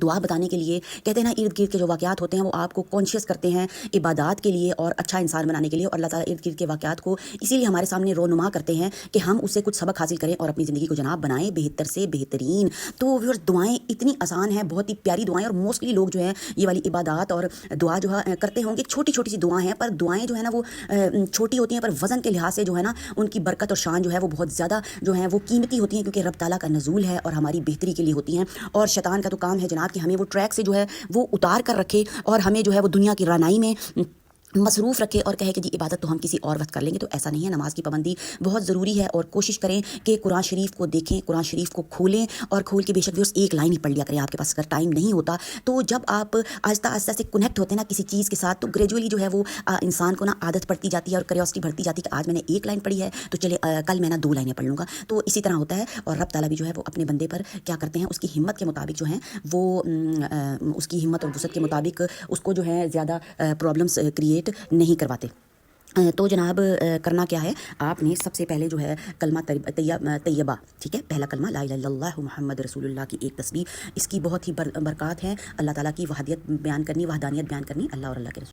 دعا بتانے کے لیے کہتے ہیں نا، ارد گرد کے جو واقعات ہوتے ہیں وہ آپ کو کانشیس کرتے ہیں عبادات کے لیے اور اچھا انسان بنانے کے لیے، اور اللہ تعالیٰ ارد گرد کے واقعات کو اسی لیے ہمارے سامنے رونما کرتے ہیں کہ ہم اس سے کچھ سبق حاصل کریں اور اپنی زندگی کو جناب بنائیں بہتر سے بہترین۔ تو ویورز، دعائیں اتنی آسان ہیں، بہت ہی پیاری دعائیں، اور موسٹلی لوگ جو ہیں یہ والی عبادات اور دعا جو ہے کرتے ہوں گے، چھوٹی چھوٹی سی دعائیں ہیں، پر دعائیں جو ہے نا وہ چھوٹی ہوتی ہیں، پر وزن کے لحاظ سے جو ہے نا ان کی برکت اور شان جو ہے وہ بہت زیادہ جو ہے وہ قیمتی ہوتی ہیں، کیونکہ رب تعالیٰ کا نزول ہے اور ہماری بہتری کے لیے ہوتی ہیں۔ اور شیطان کا تو کام ہے جناب کہ ہمیں وہ ٹریک سے جو ہے وہ اتار کر رکھے اور ہمیں جو ہے وہ دنیا کی رعنائی میں مصروف رکھے اور کہے کہ جی عبادت تو ہم کسی اور وقت کر لیں گے۔ تو ایسا نہیں ہے، نماز کی پابندی بہت ضروری ہے، اور کوشش کریں کہ قرآن شریف کو دیکھیں، قرآن شریف کو کھولیں، اور کھول کے بے شک بھی ایک لائن ہی پڑھ لیا کریں۔ آپ کے پاس اگر ٹائم نہیں ہوتا تو جب آپ آہستہ آہستہ سے کنیکٹ ہوتے ہیں نا کسی چیز کے ساتھ، تو گریجولی جو ہے وہ انسان کو نا عادت پڑتی جاتی ہے اور کریوسٹی بڑھتی جاتی ہے کہ آج میں نے ایک لائن پڑھی ہے تو چلے کل میں نا 2 لائنیں پڑھ لوں گا۔ تو اسی طرح ہوتا ہے، اور رب تعالیٰ بھی جو ہے وہ اپنے بندے پر کیا کرتے ہیں، اس کی ہمت کے مطابق جو ہیں وہ اس کی ہمت اور وسعت کے مطابق اس کو جو ہے زیادہ پرابلمس کریٹ نہیں کرواتے۔ تو جناب کرنا کیا ہے، آپ نے سب سے پہلے جو ہے کلمہ طیبہ، ٹھیک ہے، پہلا کلمہ لا الہ الا اللہ محمد رسول اللہ کی ایک تسبیح، اس کی بہت ہی برکات ہیں۔ اللہ تعالیٰ کی وحدانیت بیان کرنی، اللہ اور اللہ کے رسول